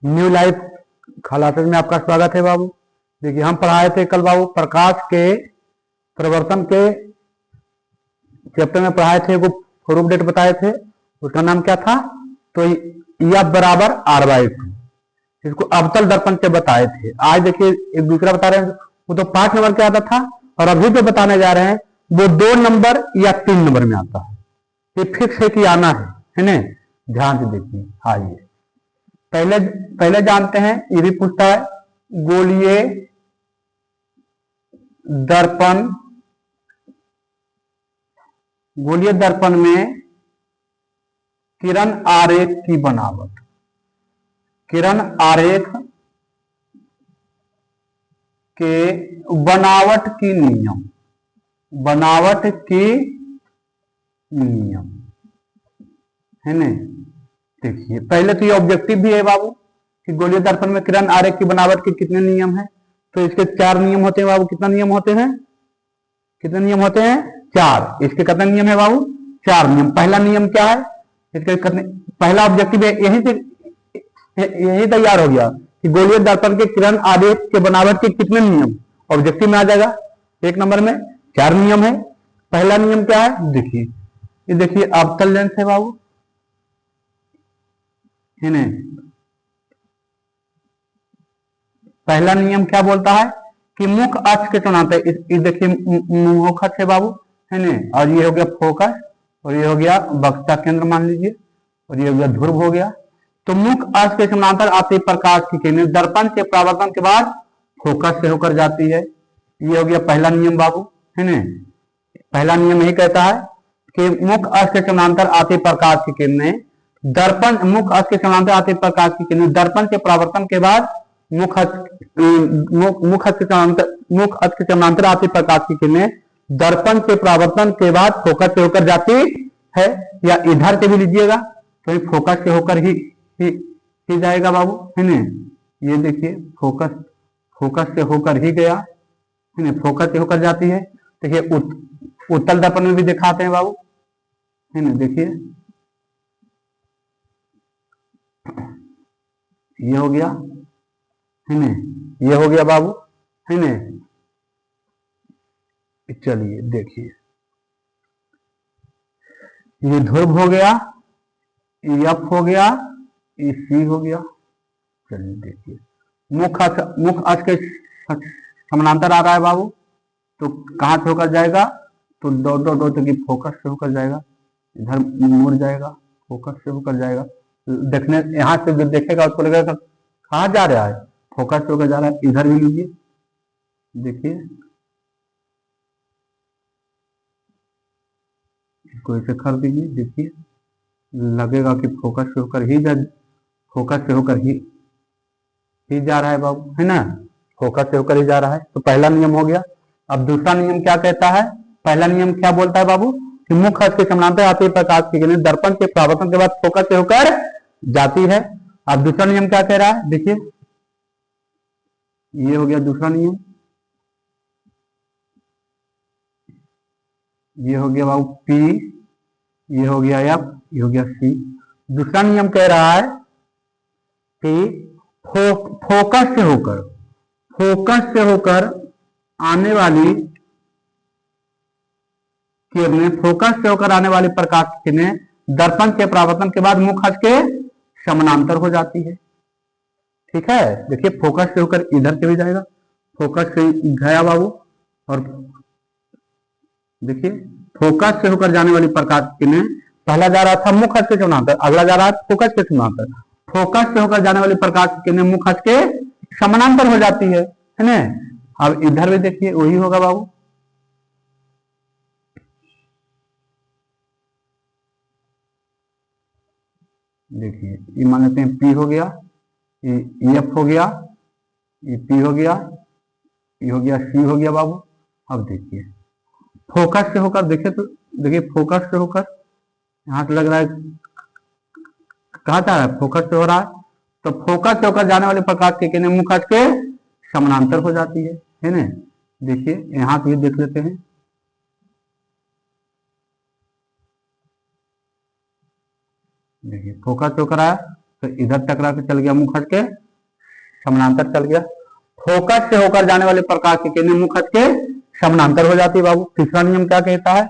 New life classes में आपका स्वागत है बाबू। देखिए हम पढ़ाए थे कल बाबू प्रकाश के प्रवर्तन के चैप्टर में पढ़ाए थे, वो प्रूफ डेट बताए थे, उसका नाम क्या था? तो F बराबर R/2, इसको अवतल दर्पण से बताए थे। आज देखिए एक दूसरा बता रहे हैं, वो तो 5 नंबर के आता था, और अभी जो बताने जा रहे हैं वो 2 नंबर या 3 नंबर में आता है। ये फिक्स है कि आना है ना? ध्यान से देखिए। आइए पहले जानते हैं, ये भी पूछता है गोलीय दर्पण, गोलीय दर्पण में किरण आरेख की बनावट, किरण आरेख के बनावट की नियम, बनावट की नियम है ना? देखिए पहले तो ये ऑब्जेक्टिव भी है बाबू कि गोलीय दर्पण में किरण आरेख की बनावट के कितने नियम है। तो इसके 4 नियम होते हैं बाबू। कितना नियम होते हैं? कितने नियम होते हैं? 4। इसके कितने नियम है बाबू? 4 नियम। पहला नियम क्या है इसके? पहला ऑब्जेक्टिव है, यही तैयार हो गया कि गोलीय दर्पण के किरण आरेख के बनावट के कितने नियम ऑब्जेक्टिव में आ जाएगा। 1 नंबर में 4 नियम है। पहला नियम क्या है? देखिए ये देखिए अवतल लेंस है बाबू, है ना? पहला नियम क्या बोलता है कि मुख्य अक्ष के समानांतर, इस देखिए मुख्य अक्ष है बाबू, है ना? और ये हो गया फोकस, और ये हो गया वक्रता केंद्र मान लीजिए, और ये हो गया ध्रुव हो गया। तो मुख्य अक्ष के समानांतर आती प्रकाश की किरणें दर्पण के परावर्तन के बाद फोकस से होकर जाती है। ये हो गया पहला नियम बाबू, है ना? पहला नियम यही कहता है कि मुख्य अक्ष के समानांतर आती प्रकाश की किरणें दर्पण, मुख्य अक्ष के समानांतर आती प्रकाश की किरणें दर्पण के परावर्तन के बाद मुख्य अक्ष के समानांतर आती प्रकाश की किरणें दर्पण के परावर्तन के बाद फोकस से होकर जाती है। या इधर से भी लीजिएगा तो फोकस से होकर ही जाएगा बाबू, है ना? ये देखिए फोकस से होकर ही गया, है ना? फोकस से होकर जाती है। देखिए उत्तल दर्पण में भी दिखाते हैं बाबू, है ना? देखिए ये हो गया, है ना? ये हो गया बाबू, है ना? चलिए देखिए ये ध्रुव हो गया, F हो गया, ये C हो गया। चलिए देखिए मुख्य अक्ष के समानांतर आ रहा है बाबू, तो कहां से होकर जाएगा? तो डॉट डॉट डॉट की फोकस से होकर जाएगा, इधर मुड़ जाएगा, फोकस से होकर जाएगा। देखने यहां से जो देखेगा उसको लगेगा कहां जा रहा है, फोकस से होकर जा रहा है। इधर भी लीजिए, देखिए इसको ऐसे कर दीजिए, देखिए लगेगा कि फोकस से होकर ही जा रहा है बाबू, है ना? फोकस से होकर ही जा रहा है। तो पहला नियम हो गया। अब दूसरा नियम क्या कहता है? पहला नियम क्या बोलता है बाबू कि मुख्य अक्ष के समानांतर आती प्रकाश की किरणें दर्पण के परावर्तन के बाद फोकस से होकर जाती है। अब दूसरा नियम क्या कह रहा है? देखिए ये हो गया दूसरा नियम, ये हो गया बाबू P, ये हो गया F, ये हो गया C। दूसरा नियम कह रहा है कि फोकस से होकर आने वाली किरणें, फोकस से होकर आने वाली प्रकाश की किरणें दर्पण के परावर्तन के बाद मुख्य अक्ष के समानांतर हो जाती है। ठीक है, देखिए फोकस से होकर इधर से भी जाएगा, फोकस से गया बाबू, और देखिए फोकस से होकर जाने वाली प्रकाश की किरणें, पहला जा रहा था मुख्य अक्ष के समानांतर, अगला जा रहा है फोकस के समानांतर। फोकस से होकर जाने वाली प्रकाश की किरणें मुख्य अक्ष के समानांतर हो जाती है ना? अब इधर भी देखिए वही होगा बाबू, देखिए ये मान लेते हैं P हो गया, ये F हो गया, ये P हो गया, ये हो गया C हो गया बाबू। अब देखिए फोकस से होकर, देखिए तो देखिए फोकस से होकर यहां से लग रहा है कहा जा रहा है, फोकस से हो रहा है। तो फोकस से होकर जाने वाले प्रकाश की किरणें मुख्य अक्ष के समानांतर हो जाती है ना? देखिए यहां से देख लेते हैं, देखिए फोकस से होकर आया, तो इधर टकरा के चल गया, मुख हट के समानांतर चल गया। फोकस से होकर जाने वाले प्रकाश की किरणें मुख हट के समानांतर हो जाती है बाबू। तीसरा नियम क्या कहता है?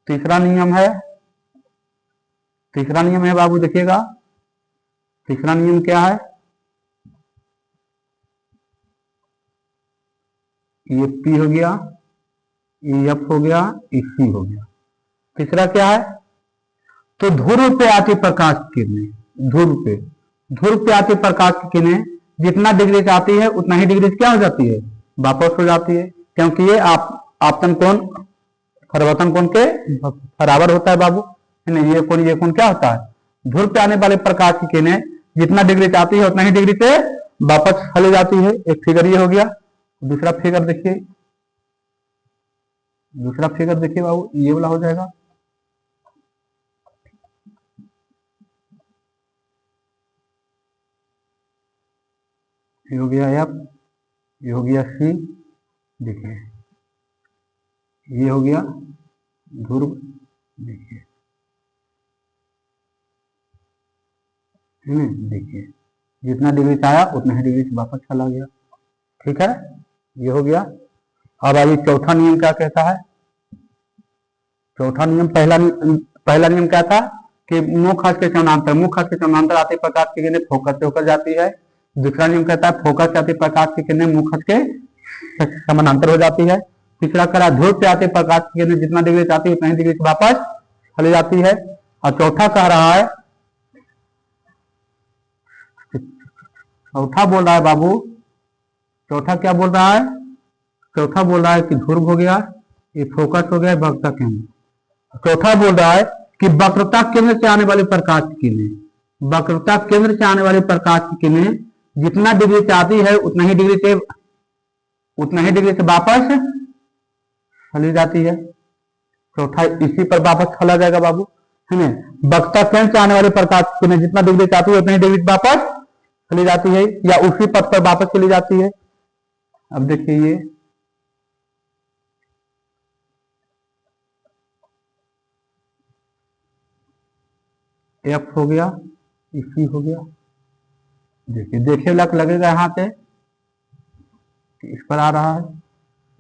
तीसरा नियम है बाबू, देखिएगा तीसरा नियम क्या है? ये पी हो गया, ये एफ हो गया, ये सी हो गया। तीसरा क्या है? तो ध्रुव पे आती प्रकाश की किरणें, ध्रुव पे आती प्रकाश की किरणें जितना डिग्री से आती है उतना ही डिग्री से क्या हो जाती है? वापस हो जाती है, क्योंकि ये आपतन कोण परिवर्तन कोण के बराबर होता है बाबू, है ना। ये कोण क्या होता है? ध्रुव पे आने वाले प्रकाश की किरणें जितना डिग्री से आती है उतना ही डिग्री से वापस चली जाती है। एक फिगर ये हो गया। दूसरा फिगर देखिए, बाबू, ये वाला हो जाएगा। ये हो गया एफ, ये हो गया सी, देखिए ये हो गया ध्रुव, देखिए, देखिए जितना डिग्री से आया उतना ही डिग्री से वापस चला गया। ठीक है, ये हो गया। अब आइए चौथा नियम क्या कहता है? चौथा नियम, पहला नियम क्या था कि मुख हस्त के समानांतर आते प्रकाश की किरणें फोकस से होकर जाती है। दूसरा नियम कहता है फोकस से आते प्रकाश की किरणें मुख हस्त के समानांतर हो जाती है। तीसरा करा ध्रुव से आते प्रकाश की किरणें जितना डिग्री से आती है उतना ही डिग्री से वापस चली जाती है। और चौथा कह रहा है, चौथा बोल रहा है बाबू, चौथा क्या बोल रहा है? चौथा बोल रहा है कि ध्रुव हो गया, ये फोकस हो गया, वक्रता केंद्र। चौथा बोल रहा है कि वक्रता केंद्र से आने वाली प्रकाश की किरणें, वक्रता केंद्र से आने वाली प्रकाश की किरणें जितना डिग्री से आती है उतना ही डिग्री से वापस चली जाती है। चौथा इसी पर वापस चला जाएगा बाबू, है ना। वक्रता केंद्र से आने वाली प्रकाश की किरणें जितना डिग्री से आती है उतना ही डिग्री से वापस चली जाती है, या उसी पथ पर वापस चली जाती है। अब देखिए ये एफ हो गया, सी हो गया। देखिए लगेगा यहाँ से इस पर आ रहा है,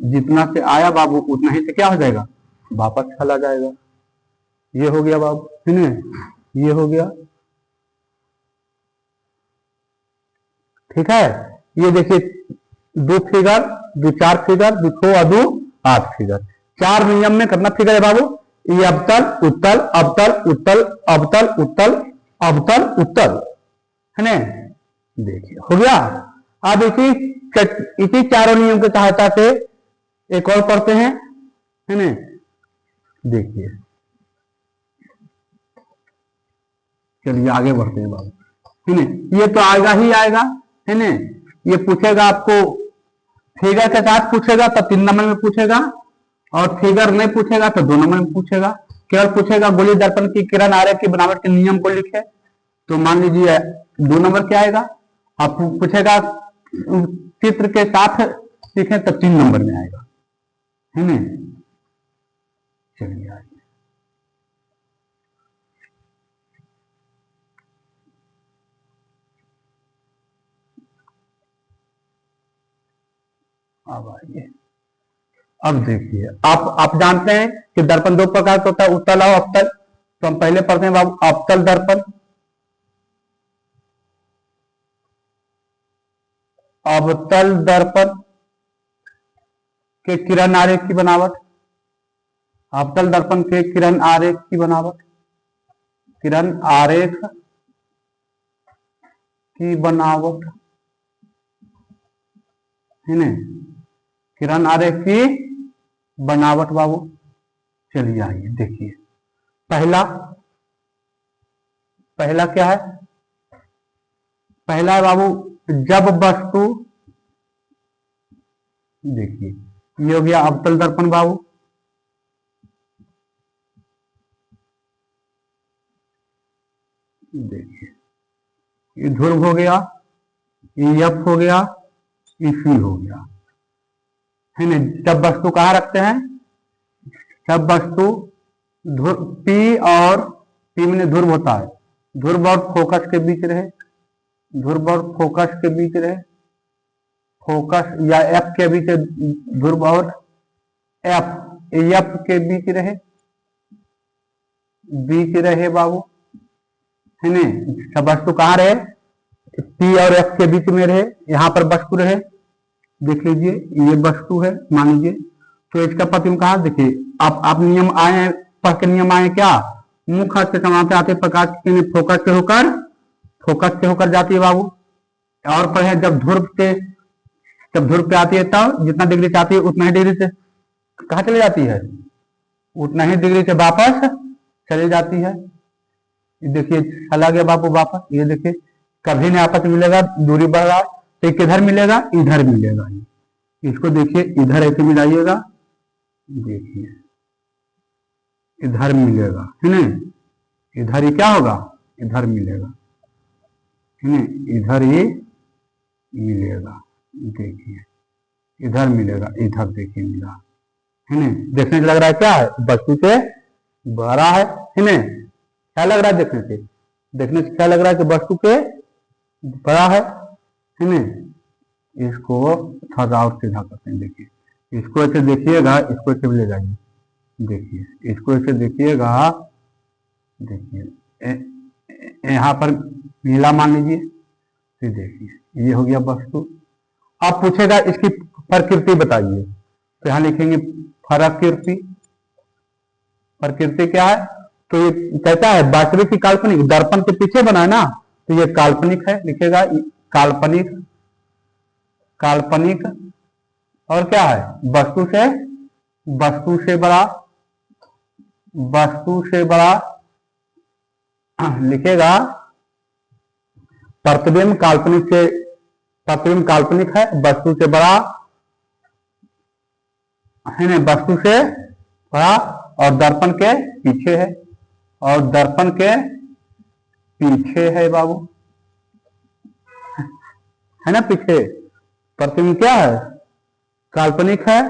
जितना से आया बाबू उतना ही से क्या हो जाएगा? वापस चला जाएगा। ये हो गया बाबू, है ना, ये हो गया। ठीक है, ये देखिए दो फिगर, दो चार फिगर, दो छो और दो 8 फिगर। 4 नियम में कितना फिगर है बाबू? ये अवतल उत्तल अवतल उत्तल अवतल उत्तल अवतल उत्तल, है ना। देखिए हो गया। अब इसी चारों नियम की सहायता से एक और पढ़ते हैं, है ना। देखिए चलिए आगे बढ़ते हैं बाबू, है ना। ये तो आएगा ही आएगा, है ना। ये पूछेगा आपको फिगर के साथ पूछेगा तो 3 नंबर में पूछेगा, और फिगर नहीं पूछेगा तो 2 नंबर में पूछेगा। केवल पूछेगा गोली दर्पण की किरण आरेख की बनावट के नियम को लिखे, तो मान लीजिए 2 नंबर क्या आएगा। आप पूछेगा चित्र के साथ लिखे तो 3 नंबर में आएगा, है ना। चलिए आइए, अब आइए। अब देखिए आप जानते हैं कि दर्पण 2 प्रकार का होता है, उत्तल और अवतल। तो हम पहले पढ़ते हैं बाबू अवतल दर्पण। अवतल दर्पण के किरण आरेख की बनावट, अवतल दर्पण के किरण आरेख की बनावट, किरण आरेख की बनावट, है ना, किरण आरेख की बनावट बाबू। चलिए आइए देखिए, पहला क्या है? पहला है बाबू जब वस्तु, देखिए ये हो गया अवतल दर्पण बाबू, देखिए ये ध्रुव हो गया, ये एफ हो गया, ये सी हो गया, है ना। जब वस्तु कहाँ रखते हैं? जब वस्तु पी और पी में ध्रुव होता है, ध्रुव और फोकस के बीच रहे, ध्रुव और फोकस के बीच रहे, फोकस या एफ के बीच, ध्रुव और एफ के बीच रहे, बाबू, है न। वस्तु कहाँ रहे, पी और एफ के बीच में रहे, यहाँ पर वस्तु रहे, देख लीजिए ये वस्तु है मान लीजिए। तो इसका प्रतिबिंब कहाँ, देखिए आप नियम आए, पढ़ के नियम आए क्या, मुख्य अक्ष के समानांतर आते प्रकाश की किरणें फोकस से होकर जाती है बाबू। और पढ़े जब ध्रुव पे आती है तब जितना डिग्री से आती है उतना ही डिग्री से कहाँ चली जाती है, उतना ही डिग्री से वापस चली जाती है। देखिए चला गया बाबू वापस, ये देखिए कभी नहीं आपस में मिलेगा, दूरी बढ़ रहा तो किधर मिलेगा, इधर मिलेगा। इसको देखिए इधर ऐसे मिलाइएगा, देखिए इधर मिलेगा, है ना, इधर ही क्या होगा, इधर मिलेगा, है ना, इधर ही मिलेगा, देखिए इधर मिलेगा, इधर देखिए मिला, है ना। देखने से लग रहा है क्या है, वस्तु से बड़ा है ना, क्या लग रहा है देखने से क्या लग रहा है कि वस्तु के बड़ा है ना। इसको थोड़ा और सीधा करते हैं, देखिए इसको ऐसे देखिएगा, इसको ऐसे ले जाइए, देखिए इसको ऐसे देखिएगा, देखिए यहाँ पर नीला मान लीजिए, फिर देखिए ये हो गया वस्तु। अब पूछेगा इसकी प्रकृति बताइए, तो यहाँ लिखेंगे प्रकृति। प्रकृति क्या है, तो ये कहता है वास्तविक की काल्पनिक, दर्पण के पीछे बना है ना, तो ये काल्पनिक है, लिखेगा काल्पनिक। काल्पनिक और क्या है, वस्तु से बड़ा लिखेगा प्रतिबिंब काल्पनिक है, वस्तु से बड़ा है ना, वस्तु से बड़ा और दर्पण के पीछे है, और दर्पण के पीछे है बाबू, है ना, पीछे। प्रतिबिंब क्या है, काल्पनिक है,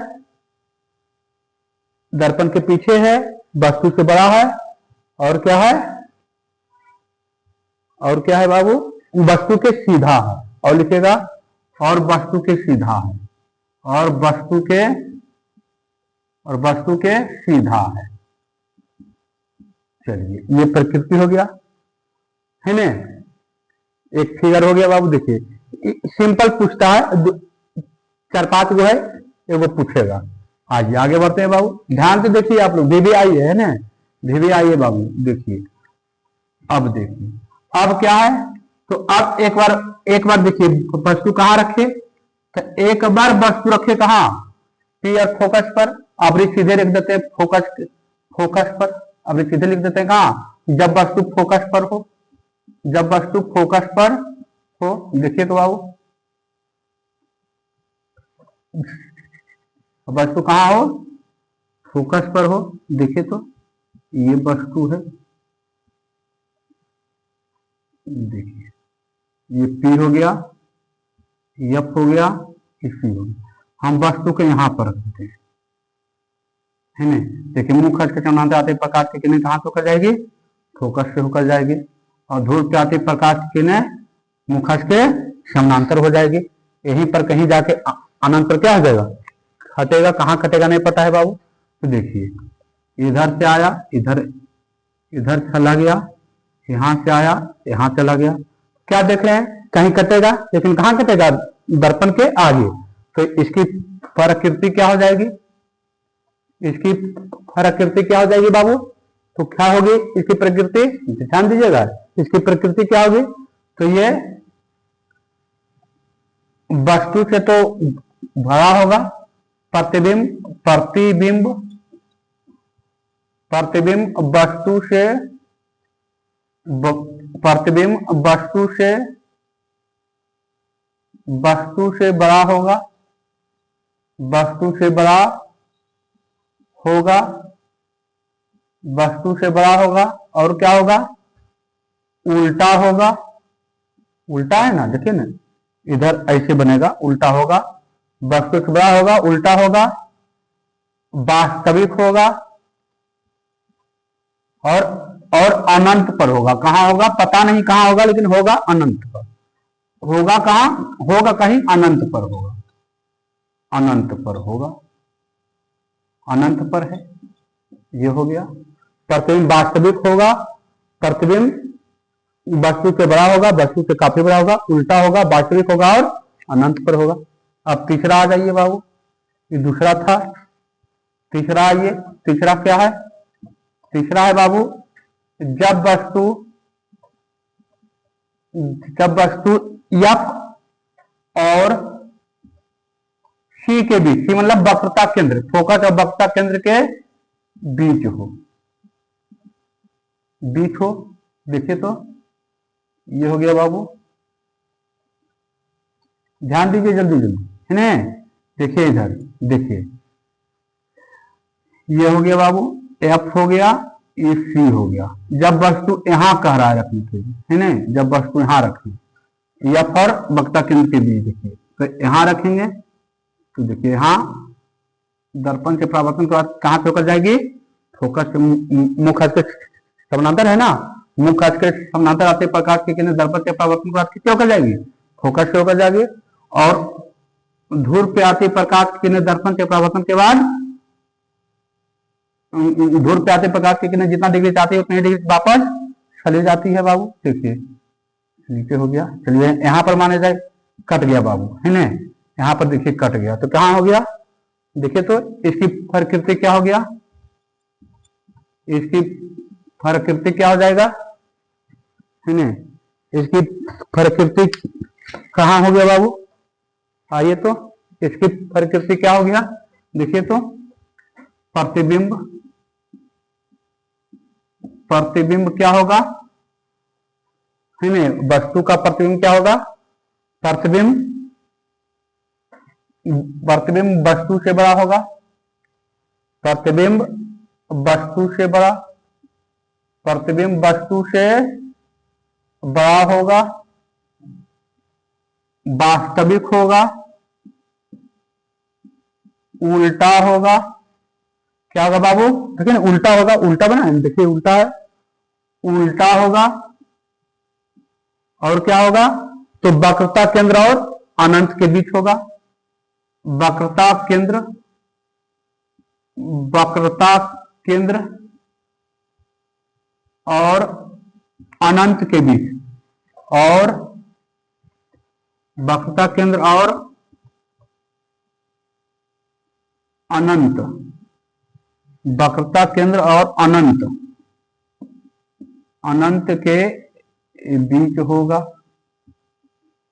दर्पण के पीछे है, वस्तु से बड़ा है, और क्या है बाबू, वस्तु के सीधा है, और लिखेगा और वस्तु के सीधा है, और वस्तु के सीधा है। चलिए ये प्रकृति हो गया, है ना। एक फिगर हो गया बाबू, देखिए सिंपल पूछता है, 4-5 गो है, ये वो पूछेगा। आज आगे बढ़ते हैं बाबू, ध्यान से देखिए आप लोग, VVI है ना, VVI है बाबू, देखिए अब देखिए अब क्या है, तो अब एक बार देखिए वस्तु कहाँ रखे, तो एक बार वस्तु रखे कहाँ, पी और फोकस पर, अब सीधे लिख देते हैं फोकस पर, अब सीधे लिख देते हैं कहाँ, जब वस्तु फोकस पर हो, देखिए तो बाबू वस्तु कहाँ हो, फोकस पर हो, देखिए तो ये वस्तु है, देखिए ये P हो गया, F हो गया, C हो गया। हम वस्तु को यहाँ पर रखते हैं, है ना। देखिए मुख्य अक्ष के समानांतर आते प्रकाश की किरणें कहाँ से होकर जाएगी, फोकस से होकर जाएगी, और ध्रुव पे आते प्रकाश की किरणें मुख्य अक्ष के समानांतर हो जाएगी। यहीं पर कहीं जाके अनंत पर क्या हो जाएगा, कटेगा, कहाँ कटेगा नहीं पता है बाबू। तो देखिए इधर से आया, इधर चला गया, यहाँ से आया, यहाँ चला गया, क्या देख रहे हैं, कहीं कटेगा, लेकिन कहाँ कटेगा, दर्पण के आगे। तो इसकी प्रकृति क्या हो जाएगी, बाबू, तो क्या होगी इसकी प्रकृति, ध्यान दीजिएगा, इसकी प्रकृति क्या होगी, तो ये वस्तु से तो भरा होगा, प्रतिबिंब वस्तु से बड़ा होगा, वस्तु से बड़ा होगा, और क्या होगा, उल्टा होगा, उल्टा है ना, देखिए ना, इधर ऐसे बनेगा, उल्टा होगा, वस्तु से बड़ा होगा, उल्टा होगा, वास्तविक होगा, और और अनंत पर होगा। कहाँ होगा पता नहीं, कहाँ होगा, लेकिन होगा अनंत पर। होगा कहाँ, होगा कहीं अनंत पर होगा, अनंत पर होगा, अनंत पर है। ये हो गया। प्रतिबिंब वास्तविक होगा, प्रतिबिंब वस्तु से बड़ा होगा, वस्तु से काफी बड़ा होगा, उल्टा होगा, वास्तविक होगा और अनंत पर होगा। अब तीसरा आ जाइए बाबू, ये दूसरा था, तीसरा आइए। तीसरा क्या है? तीसरा है बाबू, जब वस्तु F और C के बीच, C मतलब वक्रता केंद्र, फोकस और वक्रता केंद्र के बीच हो, बीच हो। देखिए तो ये हो गया बाबू, ध्यान दीजिए जल्दी जल्दी, है ना। देखिए इधर, देखिए ये हो गया बाबू, F हो गया, ये C हो गया। जब वस्तु यहां कह रहा है रखने के लिए, है ना, जब वस्तु यहां रखें, F और वक्रता केंद्र के बीच, देखिए तो यहां रखेंगे तो देखिए यहां दर्पण के परावर्तन के बाद कहां से होकर जाएगी, फोकस मुख्य अक्ष के समानांतर है ना, मुख्य अक्ष के समानांतर आते प्रकाश की किरण दर्पण के परावर्तन के बाद किससे होकर जाएगी, फोकस से होकर जाएगी। और धूर पे आती प्रकाश की किरण दर्पण के परावर्तन के बाद, धूर पे आते प्रकाश की किरण जितना डिग्री चाहती है उतनी डिग्री वापस चली जाती है बाबू। देखिए नीचे हो गया। चलिए यहां पर माने जाए कट गया बाबू, है ना, यहां पर देखिए कट गया, तो कहां हो गया, देखिए तो इसकी प्रकृति क्या हो गया, इसकी प्रकृति क्या हो जाएगा, है ना, इसकी प्रकृति कहां हो गया बाबू, आइए तो इसकी प्रकृति क्या हो गया, देखिए तो प्रतिबिंब, प्रतिबिंब क्या होगा, है ना, वस्तु का प्रतिबिंब क्या होगा, प्रतिबिंब, प्रतिबिंब वस्तु से बड़ा होगा, प्रतिबिंब वस्तु से बड़ा, प्रतिबिंब वस्तु से बड़ा होगा, वास्तविक होगा, उल्टा होगा। क्या होगा बाबू, देखिए उल्टा होगा, उल्टा बना है, देखिए उल्टा है, उल्टा होगा। और क्या होगा, तो वक्रता केंद्र और अनंत के बीच होगा, वक्रता केंद्र, वक्रता केंद्र और अनंत के बीच, और वक्रता केंद्र और अनंत, वक्रता केंद्र और अनंत, अनंत के बीच होगा,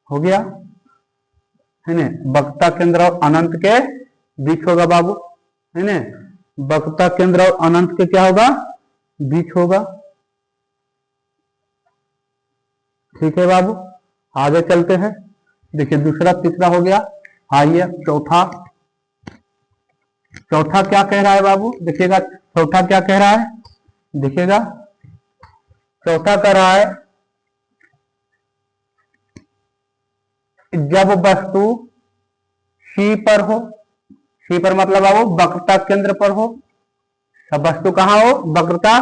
हो गया, है ना, वक्रता केंद्र और अनंत के बीच होगा बाबू, है ना, वक्रता केंद्र और अनंत के क्या होगा, बीच होगा। ठीक है बाबू, आगे चलते हैं। देखिए दूसरा तीसरा हो गया, आइए चौथा, चौथा क्या कह रहा है बाबू, देखिएगा चौथा क्या कह रहा है, देखिएगा चौथा कह रहा है, जब वस्तु C पर हो, C पर मतलब बाबू वक्रता केंद्र पर हो, अब वस्तु कहां हो, वक्रता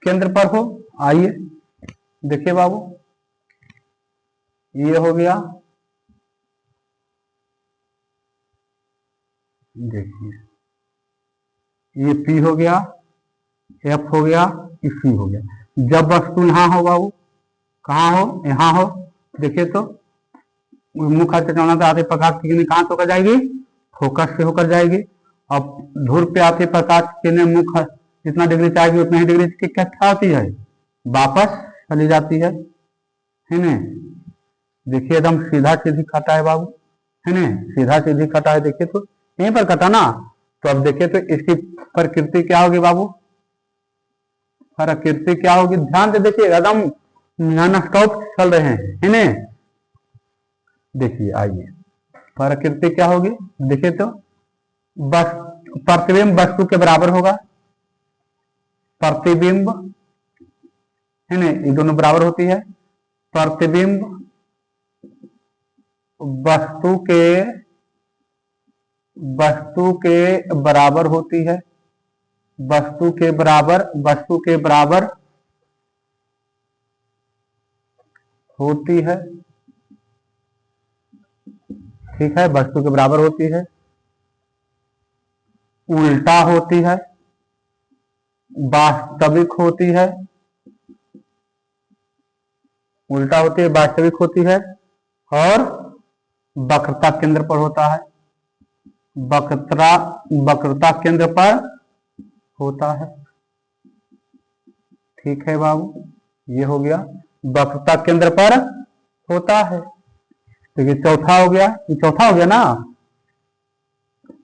केंद्र पर हो। आइए देखिए बाबू, ये हो गया, देखिए ये P हो गया, F हो गया, C हो गया। जब वस्तु यहां हो बाबू, कहां हो, यहां हो, देखिए तो मुख्य अक्ष से आते प्रकाश की किरण कहां से होकर जाएगी, फोकस से होकर जाएगी। अब धूर पे आते प्रकाश की किरण मुख्य जितना डिग्री चाहेगी उतनी ही डिग्री की क्या होती है, वापस चली जाती है ना। देखिए एकदम सीधा सीधी कटा है बाबू, है ना, सीधा सीधी कटा है, देखिए तो यहीं पर कटा ना। तो अब देखिए तो इसकी प्रकृति क्या होगी बाबू, प्रकृति क्या होगी, ध्यान से देखिए एकदम नॉन स्टॉप चल रहे हैं, है ना। देखिए आइए प्रकृति क्या होगी, देखिए तो बस प्रतिबिंब वस्तु के बराबर होगा, प्रतिबिंब, है ना, ये दोनों बराबर होती है, प्रतिबिंब वस्तु के बराबर होती है, वस्तु के बराबर, वस्तु के बराबर होती है, ठीक है, वस्तु के बराबर होती है, उल्टा होती है, वास्तविक होती है, उल्टा होती है, वास्तविक होती है, और वक्रता केंद्र पर होता है, वक्रता केंद्र पर होता है। ठीक है बाबू, ये हो गया, वक्रता केंद्र पर होता है। देखिए चौथा हो गया, ये चौथा हो गया ना।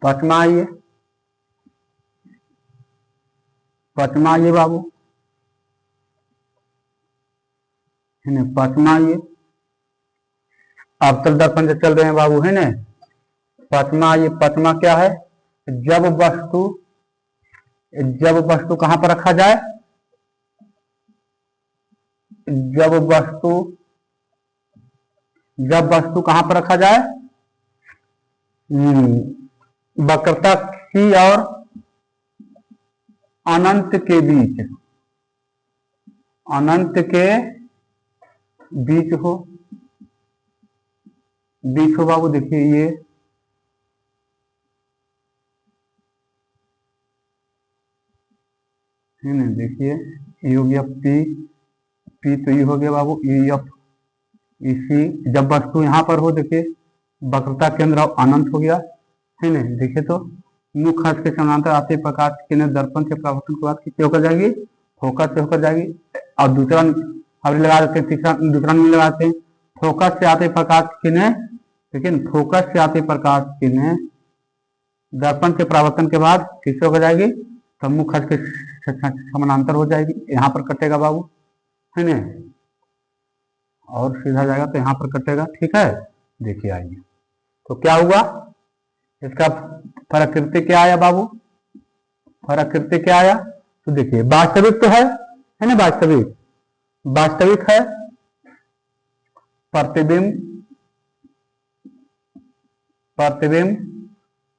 पांचवा आइए, पांचवा आइए बाबू, है ना, पांचवा आइए, अवतल दर्पण से चल रहे हैं बाबू, है ना। पांचवा, ये पांचवा क्या है, जब वस्तु कहां पर रखा जाए, जब वस्तु कहां पर रखा जाए, वक्रता की और अनंत के बीच, अनंत के बीच हो बाबू। देखिए ये है ना, देखिए ये हो गया पी तो ये हो गया बाबू, एफ इसी, जब वस्तु यहाँ पर हो, देखिए वक्रता केंद्र अनंत हो गया, है ना। देखिए तो मुख्य अक्ष के समानांतर आते प्रकाश की किरण दर्पण के परावर्तन के बाद किससे होकर जाएगी, फोकस से होकर जाएगी। और दूसरा अब लगा देते हैं, तीसरा दूसरा नहीं लगाते हैं, फोकस से आते प्रकाश की किरण, लेकिन फोकस से आते प्रकाश की किरण दर्पण के परावर्तन के बाद किससे होकर जाएगी, तो मुख्य अक्ष के समानांतर हो जाएगी, यहाँ पर कटेगा बाबू, है ना, और सीधा जाएगा तो यहाँ पर कटेगा। ठीक है, देखिए आइए, तो क्या हुआ, इसका प्रकृति क्या आया बाबू, प्रकृति क्या आया, तो देखिए वास्तविक तो है ना, वास्तविक है, प्रतिबिंब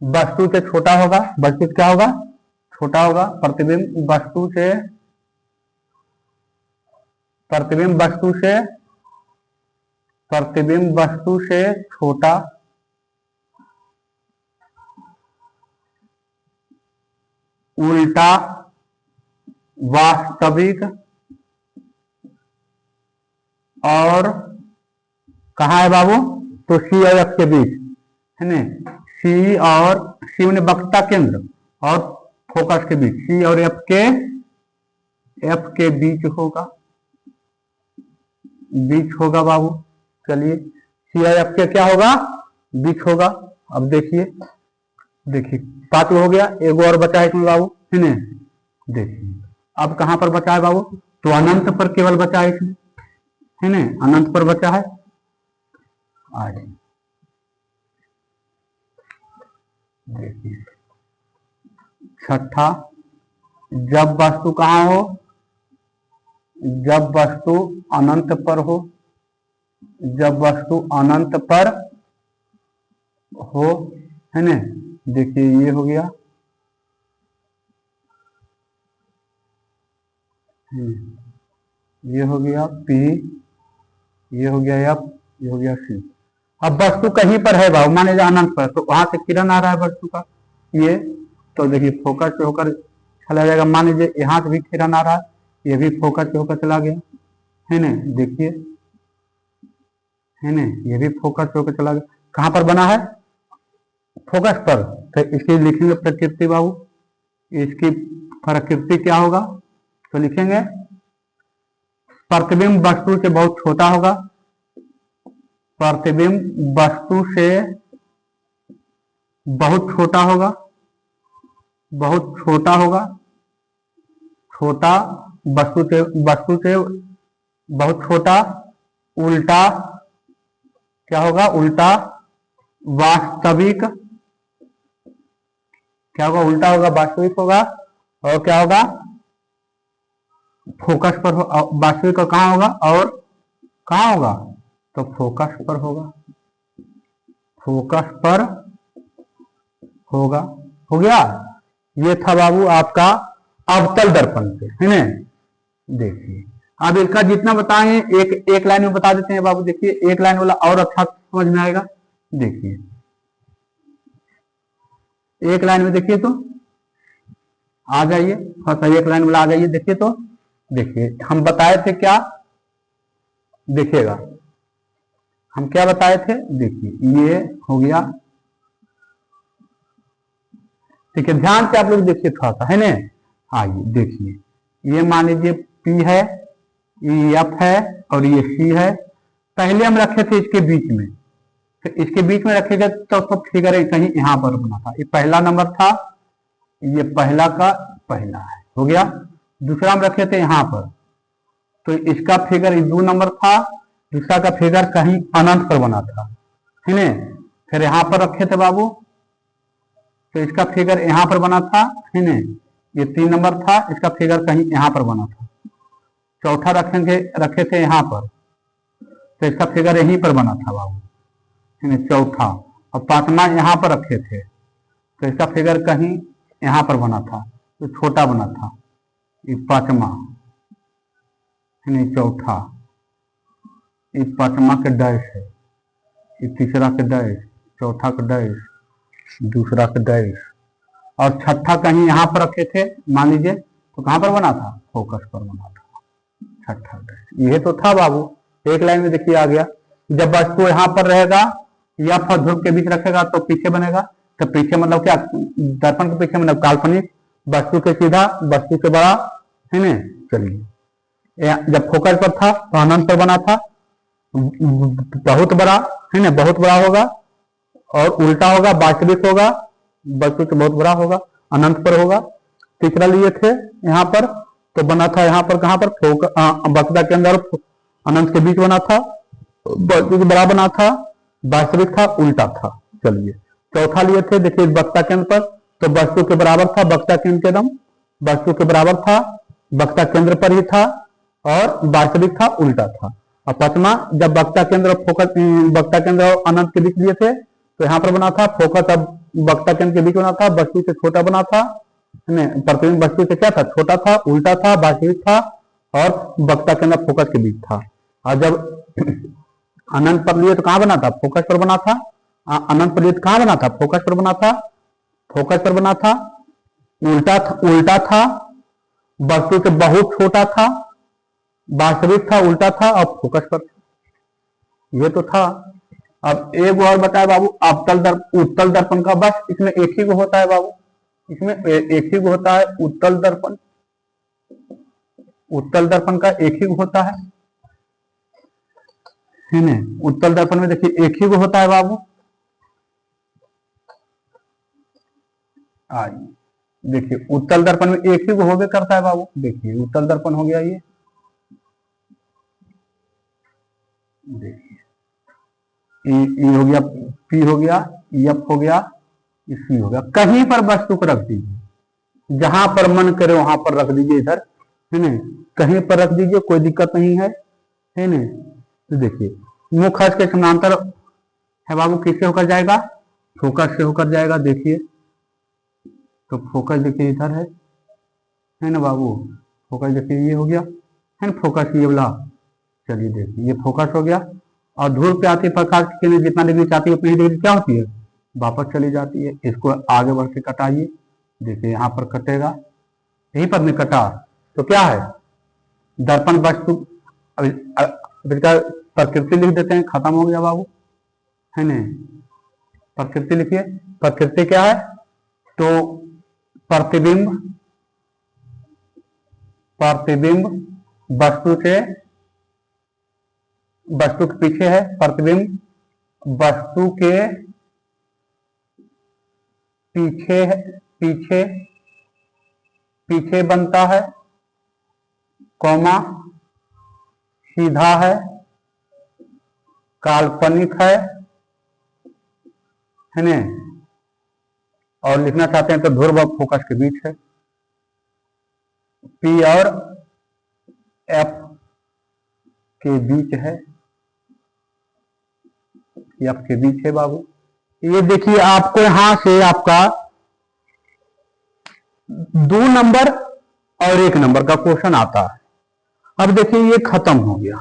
वस्तु से छोटा होगा, वस्तु क्या होगा, छोटा होगा, प्रतिबिंब वस्तु से छोटा, उल्टा वास्तविक, और कहा है बाबू, तो सी और एफ के बीच, है ना, सी में वक्रता केंद्र और फोकस के बीच, सी और एफ के बीच होगा बाबू। चलिए सी और एफ के क्या होगा, बीच होगा। अब देखिए पांचवा हो गया, एक और बचा है इसमें बाबू, है ना। देखिए अब कहां पर बचा है बाबू, तो अनंत पर केवल बचा है इसमें, है ना, अनंत पर बचा है। देखिए छठा, जब वस्तु कहां हो, जब वस्तु अनंत पर हो, जब वस्तु अनंत पर हो, है ना। देखिए ये हो गया, ये हो गया पी, ये हो गया एफ, ये हो गया सी। अब वस्तु कहीं पर है भाव, मान लीजिए अनंत पर, तो वहां से किरण आ रहा है वस्तु का, ये तो देखिए फोकस से होकर चला जाएगा। मान लीजिए यहाँ से भी किरण आ रहा है, ये भी फोकस से होकर चला गया, है ना। देखिए, है ना, ये भी फोकस से होकर चला गया। कहाँ पर बना है, फोकस पर, तो इसकी लिखेंगे प्रकृति बाबू। इसकी प्रकृति क्या होगा, तो लिखेंगे प्रतिबिंब वस्तु से बहुत छोटा होगा, प्रतिबिंब वस्तु से बहुत छोटा होगा, बहुत छोटा होगा, छोटा वस्तु से बहुत छोटा, उल्टा क्या होगा, उल्टा वास्तविक, क्या होगा, उल्टा होगा, वास्तविक होगा, और क्या होगा, फोकस पर हो, वास्तविक और कहाँ होगा, और कहाँ होगा, तो फोकस पर होगा, फोकस पर होगा। हो गया, ये था बाबू आपका अवतल दर्पण से, है ना। देखिए अब इसका जितना बताएं एक एक लाइन में बता देते हैं बाबू। देखिए एक लाइन वाला और अच्छा समझ में आएगा। देखिए एक लाइन में देखिए तो आ जाइए, थोड़ा सा एक लाइन वाला आ जाइए। देखिए तो देखिए हम बताए थे क्या, देखिएगा हम क्या बताए थे। देखिए ये हो गया, ठीक है, ध्यान से आप लोग देखिए थोड़ा सा, है ना। आइए देखिए, ये मान लीजिए पी है, ये एफ है और ये सी है। पहले हम रखे थे इसके बीच में, तो इसके बीच में रखेगा तो फिगर कहीं यहाँ पर बना था। ये पहला नंबर था, ये पहला का पहला है, हो गया। दूसरा हम रखे थे यहाँ पर, तो इसका फिगर 2 नंबर था। दूसरा का फिगर कहीं अनंत पर बना था, है ना। फिर यहाँ पर रखे थे बाबू, तो इसका फिगर यहाँ पर बना था, है ना। ये 3 नंबर था, इसका फिगर कहीं यहाँ पर बना था। चौथा रखे थे यहाँ पर, तो इसका फिगर यहीं पर बना था बाबू, है ना, चौथा। और पांचवा यहाँ पर रखे थे, तो इसका फिगर कहीं यहाँ पर बना था, तो छोटा बना था। ये पांचवा, है ना, चौथा, ये पांचवा के डैश है, ये तीसरा के डैश, चौथा का डैश, दूसरा का डैश, और छठा कहीं यहाँ पर रखे थे मान लीजिए, तो कहाँ पर बना था, फोकस पर बना था छठा डैश। ये तो था बाबू, एक लाइन में देखिए आ गया। जब वस्तु यहाँ पर रहेगा या फिर ध्रुव के बीच रखेगा तो पीछे बनेगा। तो पीछे मतलब क्या, दर्पण के पीछे मतलब काल्पनिक, वस्तु के सीधा, वस्तु के बड़ा, है ना। चलिए जब फोकस पर था तो अनंत पर बना था, बहुत बड़ा, है ना, बहुत बड़ा होगा, और उल्टा होगा, वास्तविक होगा, वस्तु से बहुत बड़ा होगा, अनंत पर होगा। तीसरा लिए थे यहाँ पर, तो बना था यहाँ पर, कहाँ पर, वक्रता के अंदर अनंत के बीच बना था, वस्तु से बड़ा बना था, वास्तविक था, उल्टा था। चलिए चौथा लिए थे, देखिए वक्रता केंद्र पर, तो वस्तु के बराबर था, वक्रता केंद्र के दम वस्तु के बराबर था, वक्रता केंद्र पर ही था, और वास्तविक था, उल्टा था। और पांचवा, जब वक्रता केंद्र फोकस, वक्रता केंद्र और अनंत के बीच लिए थे, तो यहाँ पर बना था फोकस, अब वक्रता केंद्र के बीच बना था, वस्तु से छोटा बना था, प्रतिबिंब वस्तु से क्या था, छोटा था, उल्टा था, वास्तविक था, और वक्रता केंद्र फोकस के बीच था। और जब अनंत पर लिए तो कहाँ बना था, फोकस पर बना था। अनंत पर लिए तो कहाँ बना था, फोकस पर बना था, फोकस पर बना था, उल्टा था, वस्तु से बहुत छोटा था, वास्तविक था, उल्टा था, और फोकस पर था। ये तो था। अब एक और बताए बाबू, उत्तल दर्पण का, बस इसमें एक ही को होता है बाबू, इसमें एक ही को होता है उत्तल दर्पण। उत्तल दर्पण का एक ही को होता है ना। उत्तल दर्पण में देखिए एक ही को होता है बाबू। आइए देखिए, उत्तल दर्पण में एक ही को होबे करता है बाबू। देखिए उत्तल दर्पण हो गया ये, देखिए ई हो गया, पी हो गया, एफ हो गया, सी हो गया। कहीं पर वस्तु को रख दीजिए, जहां पर मन करे वहां पर रख दीजिए, इधर, है ना, कहीं पर रख दीजिए, कोई दिक्कत नहीं है, है ना। तो देखिए मुख्य अक्ष के समानांतर है बाबू, किससे होकर जाएगा, फोकस से होकर जाएगा। देखिए तो फोकस देखिए इधर है ना बाबू, फोकस देखिए ये हो गया, है ना, फोकस ये वाला। चलिए देखिए ये फोकस हो गया, और ध्रुव पे आती प्रकाश की किरण जितना डिग्री चाहती है उतनी डिग्री क्या होती है, वापस चली जाती है। इसको आगे बढ़ के कटाइए, देखिए यहाँ पर कटेगा, यहीं पर नहीं कटा, तो क्या है, दर्पण वस्तु। इसका प्रकृति लिख देते हैं, खत्म हो गया बाबू, है ना। प्रकृति लिखिए, प्रकृति क्या है, तो प्रतिबिंब, प्रतिबिंब वस्तु से, वस्तु के पीछे है, प्रतिबिंब वस्तु के पीछे है, पीछे पीछे बनता है, कौमा, सीधा है, काल्पनिक है ना। और लिखना चाहते हैं तो ध्रुव और फोकस के बीच है, पी और एफ के बीच है, एफ के बीच है बाबू। ये देखिए आपको यहां से आपका 2 नंबर और 1 नंबर का क्वेश्चन आता है। अब देखिए ये खत्म हो गया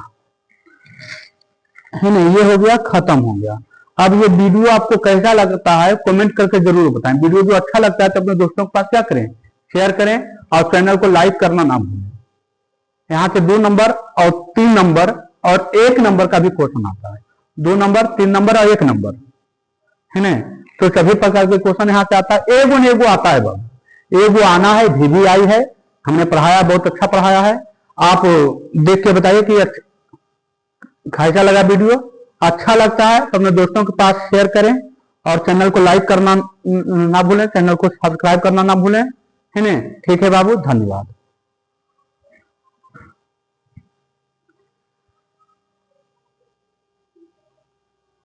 है ना, ये हो गया, खत्म हो गया। अब ये वीडियो आपको कैसा लगता है कमेंट करके जरूर बताएं। वीडियो जो अच्छा लगता है तो अपने दोस्तों के पास क्या करें, शेयर करें और चैनल को लाइक करना ना भूलें। यहाँ से 2 नंबर और 3 नंबर और 1 नंबर का भी क्वेश्चन आता है। 2 नंबर, 3 नंबर और 1 नंबर है ना। तो सभी प्रकार के क्वेश्चन यहाँ से आता है। एगो एगो आता है, बस एगो आना है। VVI है, हमने पढ़ाया, बहुत अच्छा पढ़ाया है। आप देख के बताइए कि कैसा लगा वीडियो। अच्छा लगता है तो अपने दोस्तों के पास शेयर करें और चैनल को लाइक करना ना भूलें, चैनल को सब्सक्राइब करना ना भूलें, है ना। ठीक है बाबू, धन्यवाद।